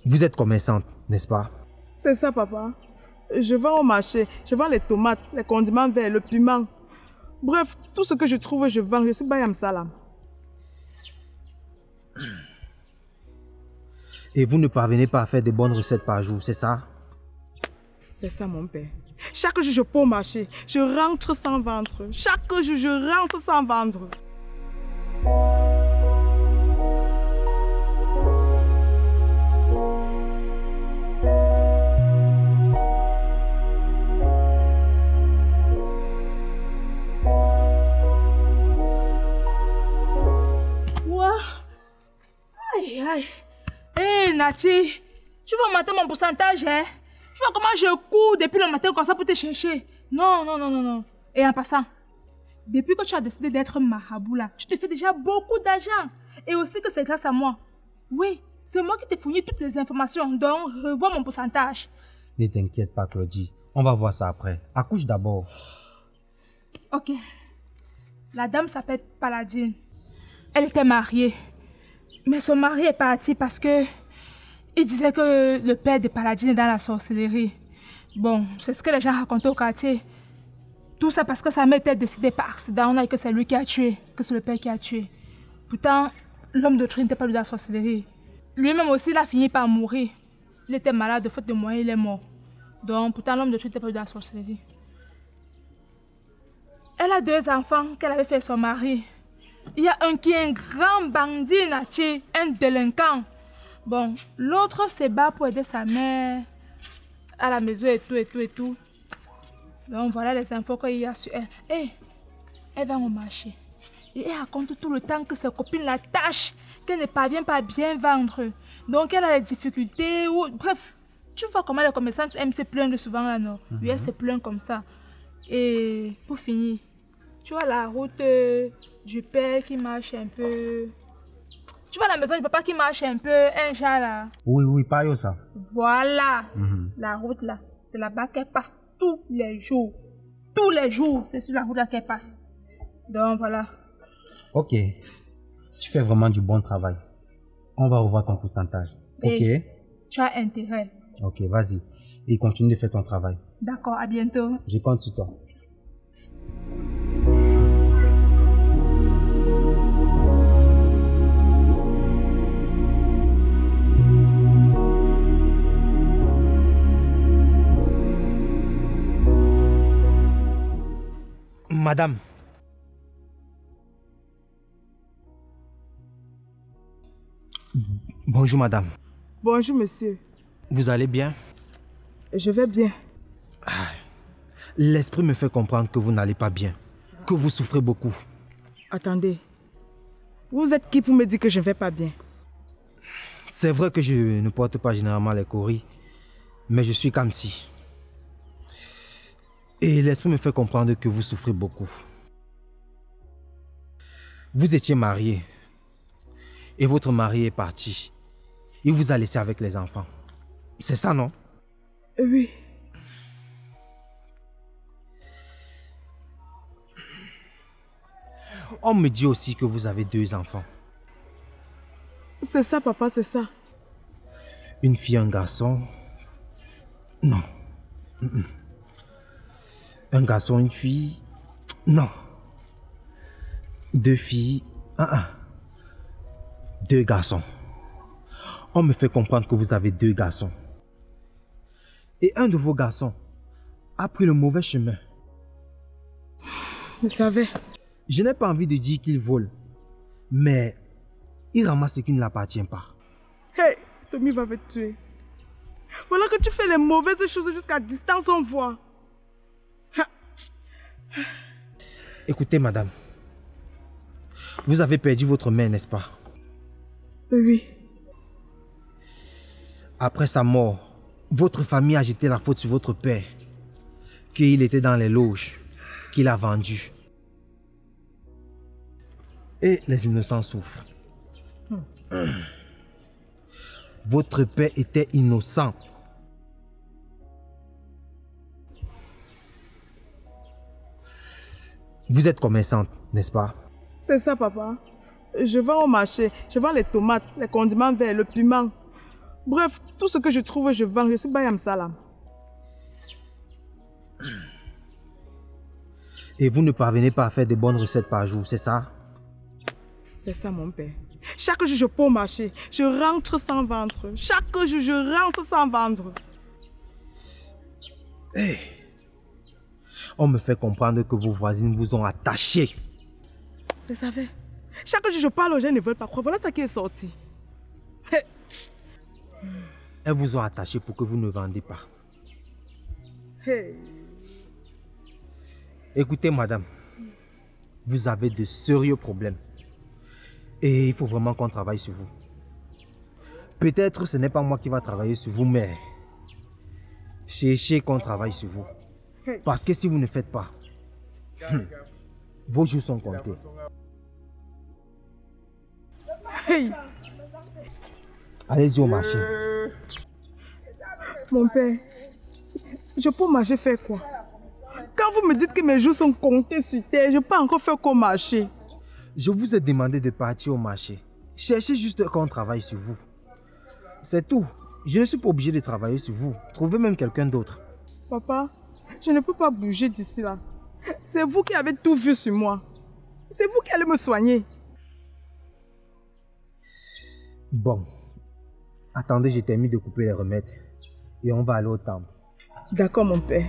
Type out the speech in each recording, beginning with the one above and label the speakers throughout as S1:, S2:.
S1: Vous êtes commerçante, n'est-ce pas?
S2: C'est ça, papa. Je vends au marché. Je vends les tomates, les condiments verts, le piment. Bref, tout ce que je trouve, je vends. Je suis Bayam Salam.
S1: Et vous ne parvenez pas à faire de bonnes recettes par jour, c'est ça?
S2: C'est ça, mon père. Chaque jour, je pars au marché. Je rentre sans vendre. Chaque jour, je rentre sans vendre.
S3: Aïe, aïe. Hé, Nati, tu vas mater mon pourcentage, hein? Tu vois comment je cours depuis le matin comme ça pour te chercher? Non, non, non, non, non. Et en passant, depuis que tu as décidé d'être marabout là, tu te fais déjà beaucoup d'argent. Et aussi que c'est grâce à moi. Oui, c'est moi qui t'ai fourni toutes les informations, donc revois mon pourcentage.
S1: Ne t'inquiète pas, Claudie. On va voir ça après. Accouche d'abord.
S3: Ok. La dame s'appelle Paladine. Elle était mariée. Mais son mari est parti parce que il disait que le père de Paladine est dans la sorcellerie. Bon, c'est ce que les gens racontaient au quartier. Tout ça parce que sa mère était décédée par accident et que c'est lui qui a tué, que c'est le père qui a tué. Pourtant, l'homme de Trin n'était pas de la sorcellerie. Lui-même aussi, il a fini par mourir. Il était malade, de faute de moyens, il est mort. Donc, pourtant, l'homme de Trin n'était pas de la sorcellerie. Elle a 2 enfants qu'elle avait fait son mari. Il y a un qui est un grand bandit, Nati, un délinquant. Bon, l'autre se bat pour aider sa mère à la maison et tout, et tout, et tout. Donc voilà les infos qu'il y a sur elle. Hé, elle va au marché. Et elle raconte tout le temps que ses copines la tâchent, qu'elle ne parvient pas à bien vendre. Donc elle a des difficultés. Ou... Bref, tu vois comment les commerçants aiment se plaindre souvent là, non? Oui, elle se plaint comme ça. Et pour finir, tu vois la route du père qui marche un peu... Tu vois la maison du papa qui marche un peu, un genre là.
S1: Oui, oui, pas ça.
S3: Voilà, la route là, c'est là-bas qu'elle passe tous les jours. Tous les jours, c'est sur la route là qu'elle passe. Donc voilà.
S1: Ok, tu fais vraiment du bon travail. On va revoir ton pourcentage.
S3: Et
S1: ok?
S3: Tu as intérêt.
S1: Ok, vas-y. Et continue de faire ton travail.
S3: D'accord, à bientôt.
S1: Je compte sur toi. Madame. Bonjour madame.
S2: Bonjour monsieur.
S1: Vous allez bien?
S2: Je vais bien.
S1: L'esprit me fait comprendre que vous n'allez pas bien, que vous souffrez beaucoup.
S2: Attendez. Vous êtes qui pour me dire que je ne vais pas bien?
S1: C'est vrai que je ne porte pas généralement les coris, mais je suis comme si. Et l'esprit me fait comprendre que vous souffrez beaucoup. Vous étiez marié et votre mari est parti. Il vous a laissé avec les enfants. C'est ça, non?
S2: Oui.
S1: On me dit aussi que vous avez 2 enfants.
S2: C'est ça, papa, c'est ça.
S1: Une fille, un garçon. Non. Un garçon, une fille. Non. 2 filles. 2 garçons. On me fait comprendre que vous avez 2 garçons. Et un de vos garçons a pris le mauvais chemin.
S2: Je savais.
S1: Je n'ai pas envie de dire qu'il vole, mais il ramasse ce qui ne l'appartient pas.
S2: Hey, Tommy va me tuer. Voilà que tu fais les mauvaises choses jusqu'à distance, on voit.
S1: Écoutez, madame. Vous avez perdu votre mère, n'est-ce pas?
S2: Oui.
S1: Après sa mort, votre famille a jeté la faute sur votre père. Qu'il était dans les loges, qu'il a vendu. Et les innocents souffrent. Votre père était innocent. Vous êtes commerçante, n'est-ce pas?
S2: C'est ça, papa. Je vends au marché. Je vends les tomates, les condiments verts, le piment. Bref, tout ce que je trouve, je vends. Je suis Bayam Salam.
S1: Et vous ne parvenez pas à faire de bonnes recettes par jour, c'est ça?
S2: C'est ça, mon père. Chaque jour, je pars au marché. Je rentre sans vendre. Chaque jour, je rentre sans vendre.
S1: Hey. On me fait comprendre que vos voisines vous ont attaché.
S2: Vous savez, chaque jour, je parle aux gens, ils ne veulent pas croire. Voilà ce qui est sorti. Hey.
S1: Elles vous ont attaché pour que vous ne vendez pas.
S2: Hey.
S1: Écoutez, madame, vous avez de sérieux problèmes. Et il faut vraiment qu'on travaille sur vous. Peut-être ce n'est pas moi qui va travailler sur vous, mais cherchez qu'on travaille sur vous. Parce que si vous ne faites pas, vos jours sont comptés.
S2: Hey.
S1: Allez-y au marché.
S2: Mon père, je peux marcher faire quoi? Quand vous me dites que mes jours sont comptés sur terre, je peux encore faire qu'au marché.
S1: Je vous ai demandé de partir au marché. Cherchez juste qu'on travaille sur vous. C'est tout. Je ne suis pas obligé de travailler sur vous. Trouvez même quelqu'un d'autre.
S2: Papa, je ne peux pas bouger d'ici là. C'est vous qui avez tout vu sur moi. C'est vous qui allez me soigner.
S1: Bon. Attendez, je termine de couper les remèdes. Et on va aller au temple.
S2: D'accord, mon père.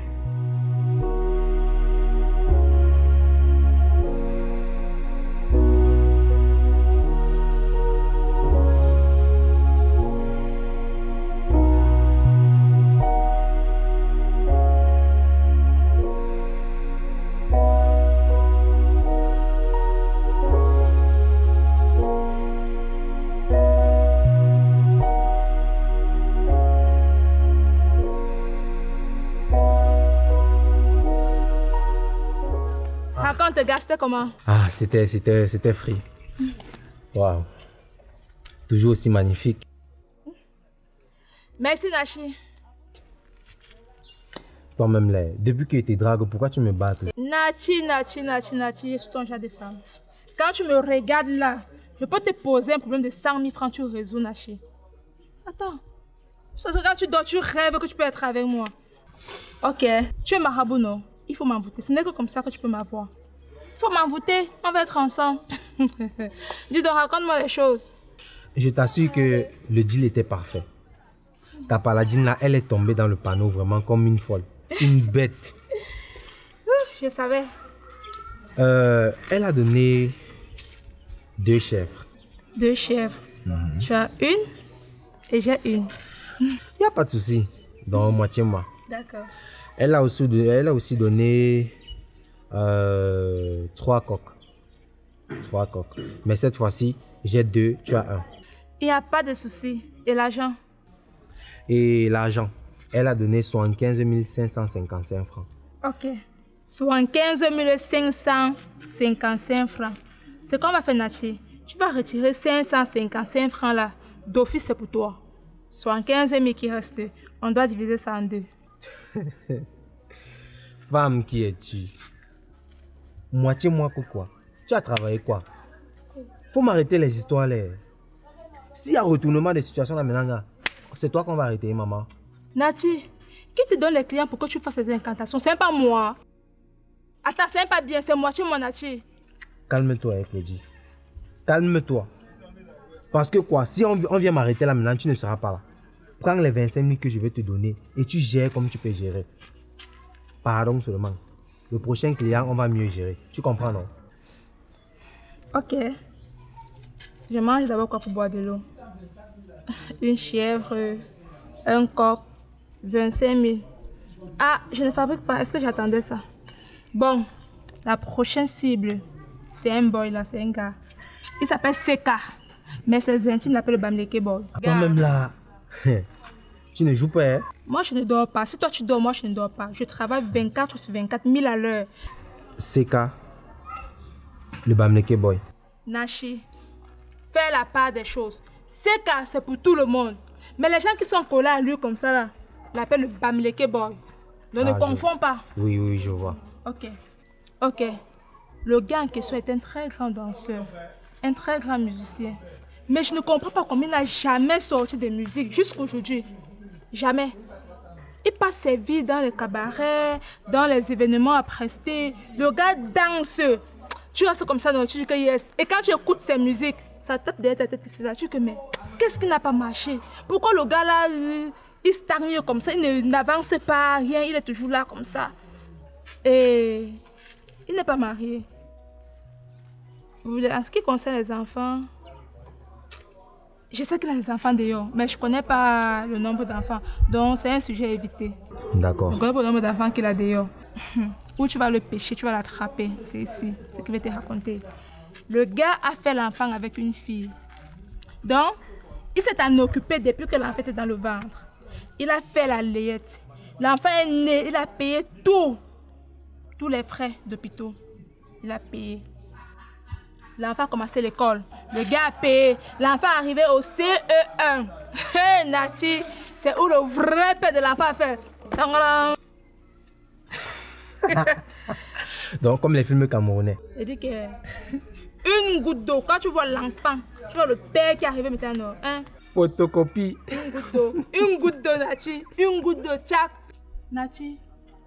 S3: Te gastais comment?
S1: Ah, c'était free. Waouh. Toujours aussi magnifique.
S3: Merci, Nachi.
S1: Toi-même, là, depuis que tu dragues, pourquoi tu me bats?
S3: Nachi, je suis ton genre de femme. Quand tu me regardes là, je peux te poser un problème de 100 000 francs, tu résous, Nachi. Attends. Ça, quand tu dors, tu rêves que tu peux être avec moi. Ok, tu es marabout, non? Il faut m'envoûter. Ce n'est que comme ça que tu peux m'avoir. Il faut m'envoûter, on va être ensemble. Dis donc, raconte-moi les choses.
S1: Je t'assure que le deal était parfait. Ta paladine là, elle est tombée dans le panneau vraiment comme une folle. Une bête.
S3: Je savais.
S1: Elle a donné 2 chèvres.
S3: 2 chèvres. Tu as une et j'ai une.
S1: Il n'y a pas de souci. Donc, moitié moi.
S3: D'accord.
S1: Elle a aussi donné 3 coques. 3 coques. Mais cette fois-ci, j'ai 2, tu as 1.
S3: Il n'y a pas de souci. Et l'argent?
S1: Et l'argent, elle a donné 75 555 francs.
S3: Ok. 75 555 francs. C'est qu'on va faire, Nachi. Tu vas retirer 555 francs là. D'office, c'est pour toi. 75 000 qui reste. On doit diviser ça en 2.
S1: Femme, qui es-tu? Moitié moi que quoi? Tu as travaillé quoi? Faut m'arrêter les histoires là. S'il y a retournement des situations là maintenant, c'est toi qu'on va arrêter, maman.
S3: Nati, qui te donne les clients pour que tu fasses ces incantations? C'est pas moi. Attends, c'est pas bien, c'est moitié mon Nati.
S1: Calme-toi, Claudie. Calme-toi. Parce que quoi, si on vient m'arrêter là maintenant, tu ne seras pas là. Prends les 25 000 que je vais te donner et tu gères comme tu peux gérer. Pardon seulement. Le prochain client, on va mieux gérer. Tu comprends, non?
S3: Ok. Je mange d'abord quoi pour boire de l'eau? Une chèvre, un coq, 25 000. Ah, je ne fabrique pas. Est-ce que j'attendais ça? Bon, la prochaine cible, c'est un boy là, c'est un gars. Il s'appelle Seka. Mais ses intimes l'appellent le Bamleke Boy.
S1: Toi-même là, tu ne joues pas, hein?
S3: Moi, je ne dors pas. Si toi, tu dors, moi, je ne dors pas. Je travaille 24 sur 24 000 à l'heure.
S1: Seka, le Bamleke Boy.
S3: Nachi, fais la part des choses. Seka, c'est pour tout le monde. Mais les gens qui sont collés à lui comme ça, là, l'appellent le Bamleke Boy. Donc ne confonds pas.
S1: Oui, je vois.
S3: Ok. Le gars en question est un très grand danseur, un très grand musicien. Mais je ne comprends pas comment il n'a jamais sorti de musique jusqu'aujourd'hui. Jamais. Il passe ses vies dans les cabarets, dans les événements à prester. Le gars danse. Tu restes comme ça, tu dis que yes. Et quand tu écoutes ses musiques, ça tape derrière ta tête ici là. Tu dis que mais qu'est-ce qui n'a pas marché? Pourquoi le gars là, il stagne comme ça, il n'avance pas, rien, il est toujours là comme ça. Et il n'est pas marié. En ce qui concerne les enfants, je sais qu'il a des enfants dehors, mais je ne connais pas le nombre d'enfants. Donc c'est un sujet à éviter.
S1: D'accord.
S3: Je connais pas le nombre d'enfants qu'il a dehors. Où tu vas le pêcher, tu vas l'attraper. C'est ici, ce que je vais te raconter. Le gars a fait l'enfant avec une fille. Donc, il s'est en occupé depuis que l'enfant était dans le ventre. Il a fait la layette. L'enfant est né, il a payé tout. Tous les frais d'hôpital. Il a payé. L'enfant a commencé l'école. Le gars a payé. L'enfant est arrivé au CE1. Hé, Nati, c'est où le vrai père de l'enfant a fait.
S1: Donc, comme les films camerounais.
S3: Il dit que une goutte d'eau, quand tu vois l'enfant, tu vois le père qui est arrivé maintenant. Hein?
S1: Photocopie.
S3: Une goutte d'eau. Une goutte d'eau, Nati. Une goutte d'eau, tchac. Nati,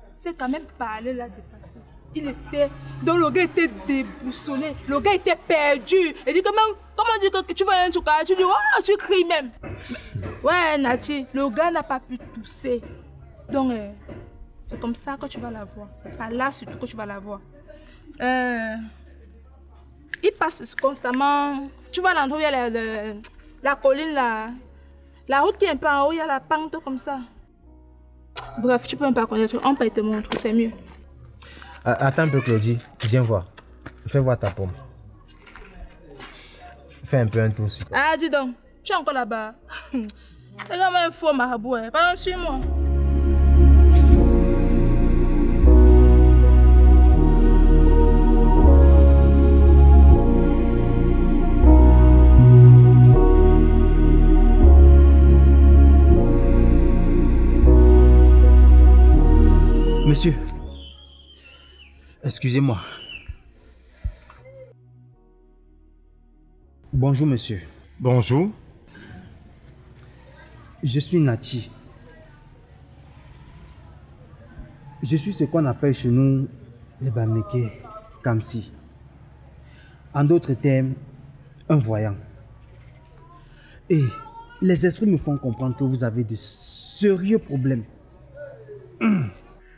S3: c'est quand même parler là dépassé. Il était. Donc le gars était déboussolé. Le gars était perdu. Il dit que même, comment on dit que tu vois un truc, tu dis, oh, tu cries même. Ouais, Nati, le gars n'a pas pu tousser. Donc, c'est comme ça que tu vas la voir. C'est pas là surtout que tu vas la voir. Il passe constamment. Tu vois l'endroit où il y a la colline là. La route qui est un peu en haut, il y a la pente comme ça. Bref, tu peux même pas connaître. On peut te montrer, c'est mieux.
S1: Attends un peu, Claudie. Viens voir. Fais voir ta pomme. Fais un peu un tour sur toi.
S3: Ah, dis donc. Tu es encore là-bas. C'est quand même un faux marabout. Pardon, suis-moi.
S1: Monsieur, excusez-moi. Bonjour, monsieur.
S4: Bonjour.
S1: Je suis Nati. Je suis ce qu'on appelle chez nous les Bameke Kamsi. En d'autres termes, un voyant. Et les esprits me font comprendre que vous avez de sérieux problèmes.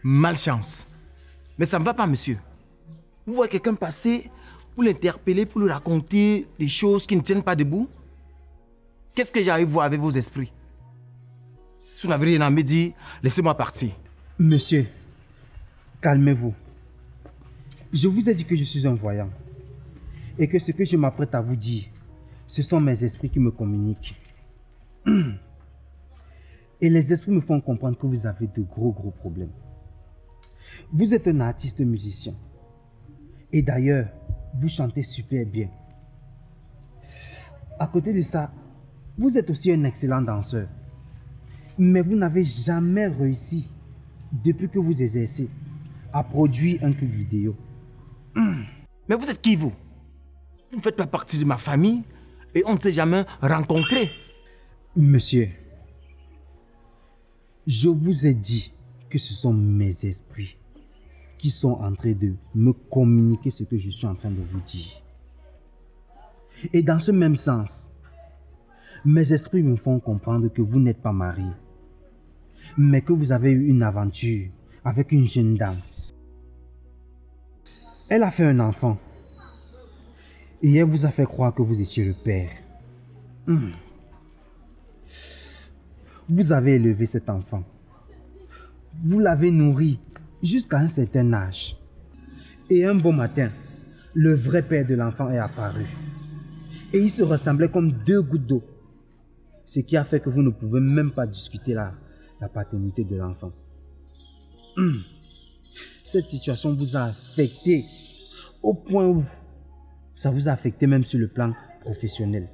S4: Malchance. Mais ça ne va pas, monsieur. Vous voyez quelqu'un passer pour l'interpeller, pour lui raconter des choses qui ne tiennent pas debout? Qu'est-ce que j'arrive voir avec vos esprits? Si vous n'avez rien à me dire, laissez-moi partir.
S1: Monsieur, calmez-vous. Je vous ai dit que je suis un voyant. Et que ce que je m'apprête à vous dire, ce sont mes esprits qui me communiquent. Et les esprits me font comprendre que vous avez de gros problèmes. Vous êtes un artiste musicien. Et d'ailleurs, vous chantez super bien. À côté de ça, vous êtes aussi un excellent danseur. Mais vous n'avez jamais réussi, depuis que vous exercez, à produire un clip vidéo.
S4: Mais vous êtes qui, vous? Vous ne faites pas partie de ma famille et on ne s'est jamais rencontrés.
S1: Monsieur, je vous ai dit que ce sont mes esprits qui sont en train de me communiquer ce que je suis en train de vous dire. Et dans ce même sens, mes esprits me font comprendre que vous n'êtes pas marié, mais que vous avez eu une aventure avec une jeune dame. Elle a fait un enfant et elle vous a fait croire que vous étiez le père. Vous avez élevé cet enfant. Vous l'avez nourri jusqu'à un certain âge. Et un beau matin, le vrai père de l'enfant est apparu. Et il se ressemblait comme deux gouttes d'eau. Ce qui a fait que vous ne pouvez même pas discuter la paternité de l'enfant. Cette situation vous a affecté au point où ça vous a affecté même sur le plan professionnel.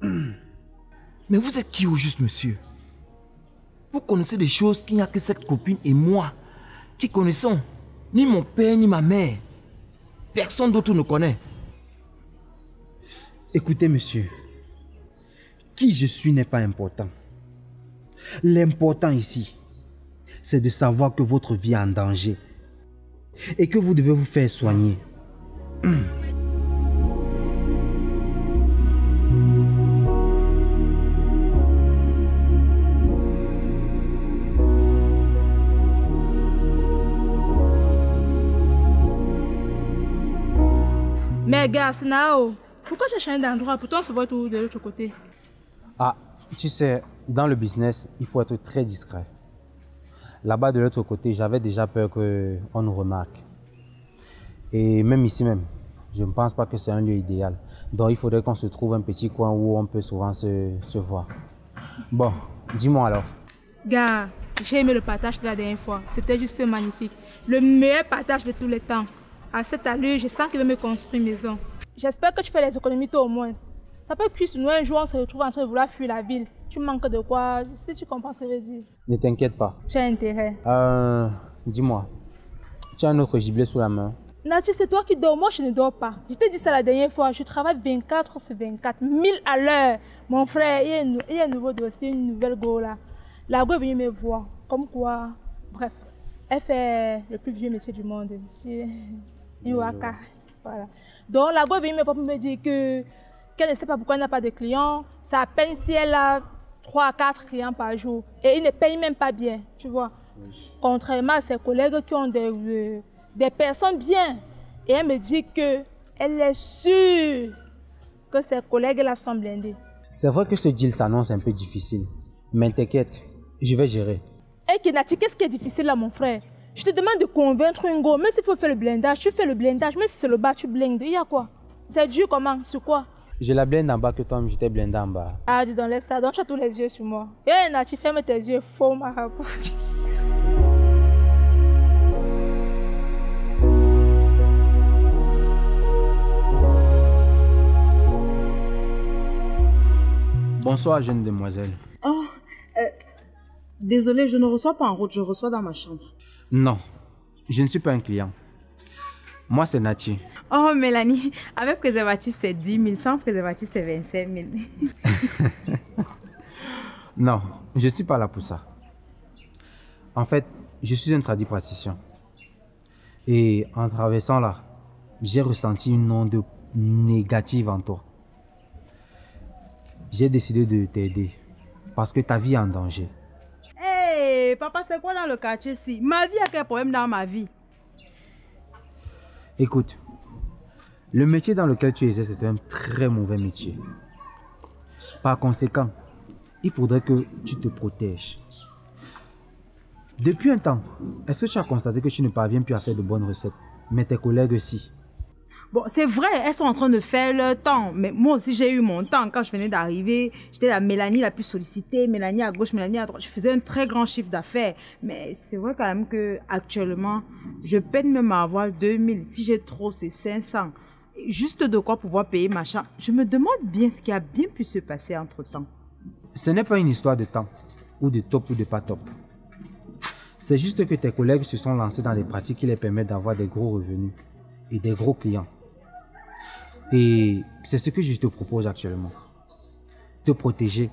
S4: Mais vous êtes qui au juste, monsieur? Vous connaissez des choses qu'il n'y a que cette copine et moi qui connaissons. Ni mon père, ni ma mère. Personne d'autre ne connaît.
S1: Écoutez, monsieur,
S5: Qui je suis n'est pas important. L'important ici, c'est de savoir que votre vie est en danger et que vous devez vous faire soigner.
S3: Mais gars, c'est Nao. Pourquoi tu as changé d'endroit? Pourtant, on se voit tout de l'autre côté.
S5: Ah, tu sais, dans le business, il faut être très discret. Là-bas, de l'autre côté, j'avais déjà peur qu'on nous remarque. Et même ici même, je ne pense pas que c'est un lieu idéal. Donc, il faudrait qu'on se trouve un petit coin où on peut souvent se voir. Bon, dis-moi alors.
S3: Gars, j'ai aimé le partage de la dernière fois. C'était juste magnifique. Le meilleur partage de tous les temps. À cette allure, je sens qu'il veut me construire une maison. J'espère que tu fais les économies tôt au moins. Ça peut cuire sur nous un jour, on se retrouve en train de vouloir fuir la ville. Tu manques de quoi? Si tu comprends ce que je veux dire.
S5: Ne t'inquiète pas.
S3: Tu as intérêt.
S5: Dis-moi, tu as un autre gibier sous la main?
S3: Nati, c'est toi qui dors, moi je ne dors pas. Je t'ai dit ça la dernière fois, je travaille 24 sur 24, 1000 à l'heure. Mon frère, il y a un nouveau dossier, une nouvelle go là. La go est venue me voir, comme quoi, bref, elle fait le plus vieux métier du monde, Iwaka. Voilà. Donc la go est venue me voir pour me dire qu'elle ne sait pas pourquoi elle n'a pas de clients. C'est à peine si elle a 3 à 4 clients par jour. Et ils ne payent même pas bien, tu vois. Contrairement à ses collègues qui ont des personnes bien. Et elle me dit qu'elle est sûre que ses collègues là sont blindés.
S5: C'est vrai que ce deal s'annonce un peu difficile. Mais t'inquiète, je vais gérer.
S3: Hé Kenati, qu'est-ce qui est difficile là mon frère? Je te demande de convaincre une go. Même s'il faut faire le blindage, tu fais le blindage. Même si c'est le bas, tu blindes. Il y a quoi? C'est dur comment? Sur quoi?
S5: Je la blinde en bas que toi, je t'ai blindé en bas.
S3: Ah, dis donc, laisse ça. Donc tu as tous les yeux sur moi. Hé Nati, ferme tes yeux. Faux marabout.
S5: Bonsoir, jeune demoiselle.
S2: Oh, désolé, je ne reçois pas en route, je reçois dans ma chambre.
S5: Non, je ne suis pas un client. Moi, c'est Nati.
S2: Oh, Mélanie, avec préservatif, c'est 10 000, sans préservatif, c'est 25 000.
S5: Non, je ne suis pas là pour ça. En fait, je suis un tradipraticien. Et en traversant là, j'ai ressenti une onde négative en toi. J'ai décidé de t'aider parce que ta vie est en danger.
S2: Hey, papa, c'est quoi dans le quartier-ci? Ma vie a quel problème dans ma vie?
S5: Écoute, le métier dans lequel tu exerces est un très mauvais métier. Par conséquent, il faudrait que tu te protèges. Depuis un temps, est-ce que tu as constaté que tu ne parviens plus à faire de bonnes recettes, mais tes collègues aussi?
S2: Bon, c'est vrai, elles sont en train de faire leur temps. Mais moi aussi, j'ai eu mon temps. Quand je venais d'arriver, j'étais la Mélanie la plus sollicitée. Mélanie à gauche, Mélanie à droite. Je faisais un très grand chiffre d'affaires. Mais c'est vrai quand même qu'actuellement, je peine même à avoir 2000. Si j'ai trop, c'est 500. Juste de quoi pouvoir payer ma chambre. Je me demande bien ce qui a bien pu se passer entre-temps.
S5: Ce n'est pas une histoire de temps, ou de top ou de pas top. C'est juste que tes collègues se sont lancés dans des pratiques qui les permettent d'avoir des gros revenus et des gros clients. Et c'est ce que je te propose actuellement. Te protéger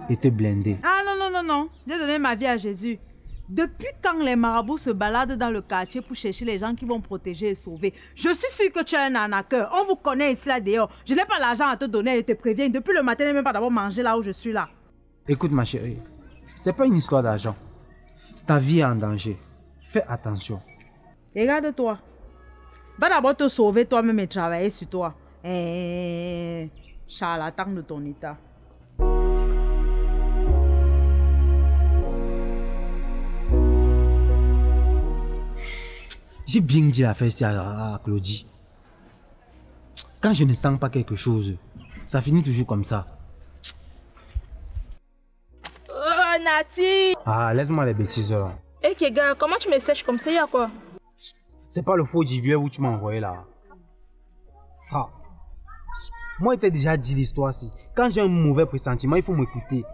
S5: et te blinder.
S2: Ah non, non, non, non. J'ai donné ma vie à Jésus. Depuis quand les marabouts se baladent dans le quartier pour chercher les gens qui vont protéger et sauver? Je suis sûre que tu es un arnaqueur. On vous connaît ici là dehors. Je n'ai pas l'argent à te donner et te préviens. Depuis le matin, je n'ai même pas d'abord mangé là où je suis là.
S5: Écoute ma chérie, c'est pas une histoire d'argent. Ta vie est en danger. Fais attention.
S2: Regarde-toi. Va d'abord te sauver toi-même et travailler sur toi. Charlatan de ton état.
S5: J'ai bien dit l'affaire ici à Claudie. Quand je ne sens pas quelque chose, ça finit toujours comme ça.
S3: Oh, Nati!
S5: Ah, laisse-moi les bêtises là.
S3: Hé, Kega, comment tu me sèches comme ça? Il y a quoi?
S5: C'est pas le faux gibier où tu m'as envoyé là. Ah. Moi, je t'ai déjà dit l'histoire ci. Quand j'ai un mauvais pressentiment, il faut m'écouter.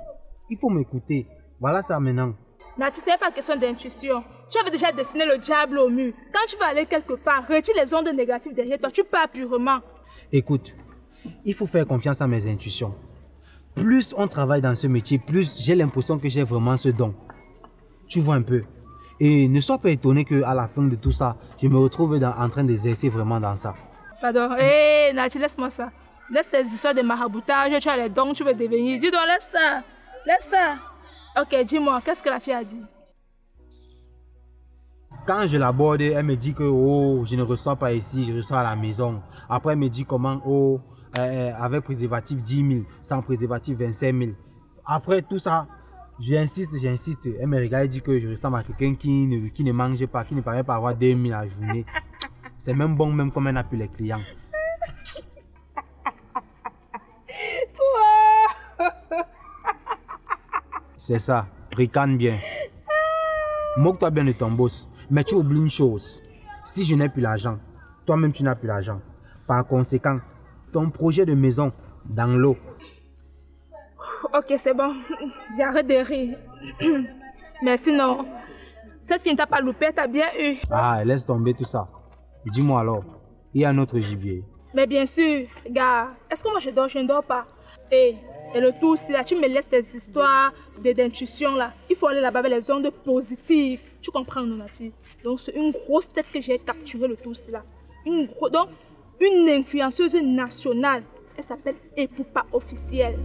S5: Il faut m'écouter. Voilà ça maintenant.
S3: Nati, ce n'est pas question d'intuition. Tu avais déjà dessiné le diable au mur. Quand tu vas aller quelque part, retire les ondes négatives derrière toi. Tu pars purement.
S5: Écoute, il faut faire confiance à mes intuitions. plus on travaille dans ce métier, plus j'ai l'impression que j'ai vraiment ce don. Tu vois un peu. Et ne sois pas étonné qu'à la fin de tout ça, je me retrouve en train d'exercer vraiment dans ça.
S3: Pardon. Hé, Nati, laisse-moi ça. Laisse tes histoires de maraboutage, tu as les dons, tu veux devenir. Dis donc, laisse ça. Laisse ça. Ok, dis-moi, qu'est-ce que la fille a dit?
S5: Quand je l'aborde, elle me dit que oh, je ne reçois pas ici, je reçois à la maison. Après, elle me dit comment, oh, avec préservatif 10 000, sans préservatif 25 000. Après tout ça, j'insiste. Elle me regarde et dit que je ressemble à quelqu'un qui ne mange pas, qui ne paraît pas avoir 2 000 à la journée. C'est même bon, même comme elle appelle les clients. C'est ça, ricane bien. Moque-toi bien de ton boss. Mais tu oublies une chose. Si je n'ai plus l'argent, toi-même tu n'as plus l'argent. Par conséquent, ton projet de maison dans l'eau.
S3: Ok, c'est bon. J'arrête de rire. Mais sinon, cette fille ne t'a pas loupé, t'as bien eu.
S5: Ah, laisse tomber tout ça. Dis-moi alors, il y a un autre gibier.
S3: Mais bien sûr, gars, est-ce que moi je ne dors pas? Et le tout, c'est là, tu me laisses tes histoires d'intuition là. Il faut aller là-bas avec les ondes positives. Tu comprends, non, Nati? Donc, c'est une grosse tête que j'ai capturé le tout, c'est là. Donc, une influenceuse nationale. Elle s'appelle Epoupa officielle.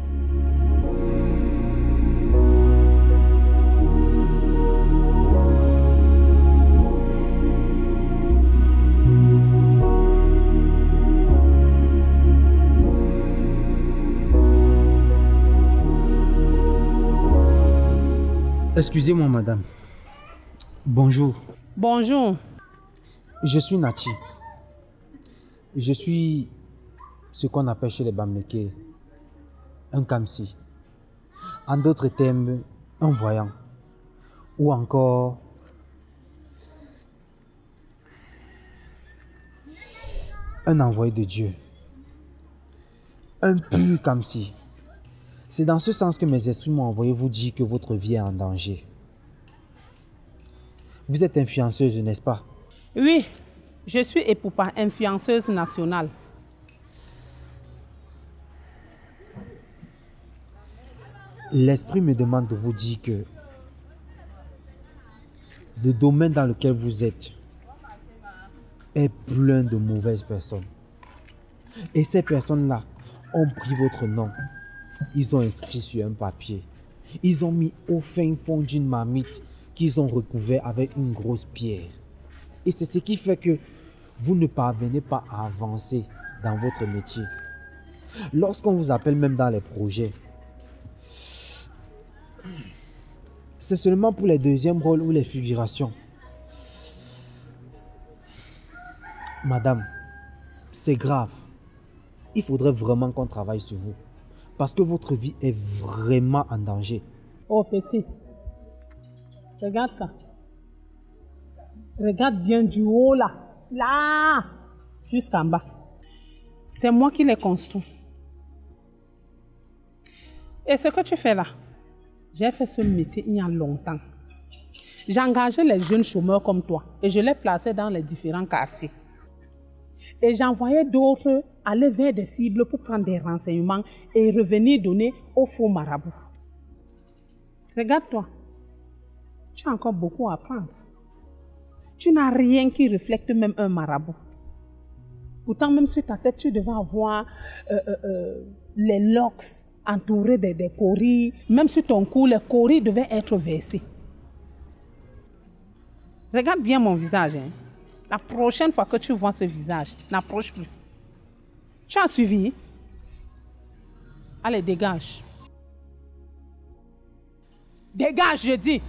S5: Excusez-moi, madame. Bonjour.
S6: Bonjour.
S5: Je suis Nati. Je suis ce qu'on appelle chez les Bamlékés un Kamsi. En d'autres termes, un voyant. Ou encore un envoyé de Dieu. Un pur Kamsi. C'est dans ce sens que mes esprits m'ont envoyé vous dire que votre vie est en danger. Vous êtes influenceuse, n'est-ce pas?
S6: Oui, je suis Epoupa, influenceuse nationale.
S5: L'esprit me demande de vous dire que le domaine dans lequel vous êtes est plein de mauvaises personnes. Et ces personnes-là ont pris votre nom. Ils ont inscrit sur un papier. Ils ont mis au fin fond d'une marmite qu'ils ont recouvert avec une grosse pierre. Et c'est ce qui fait que vous ne parvenez pas à avancer dans votre métier. Lorsqu'on vous appelle même dans les projets, c'est seulement pour les deuxièmes rôles ou les figurations. Madame, c'est grave. Il faudrait vraiment qu'on travaille sur vous. Parce que votre vie est vraiment en danger.
S6: Oh petit, regarde ça. Regarde bien du haut là. Là, jusqu'en bas. C'est moi qui l'ai construit. Et ce que tu fais là, j'ai fait ce métier il y a longtemps. J'ai engagé les jeunes chômeurs comme toi et je les plaçais dans les différents quartiers. Et j'envoyais d'autres aller vers des cibles pour prendre des renseignements et revenir donner aux faux marabouts. Regarde-toi, tu as encore beaucoup à apprendre. Tu n'as rien qui reflète même un marabout. Pourtant, même sur ta tête, tu devais avoir les locks entourés des coris. Même sur ton cou, les coris devaient être versés. Regarde bien mon visage. Hein. La prochaine fois que tu vois ce visage, n'approche plus. Tu as suivi? Allez, dégage. Dégage, je dis.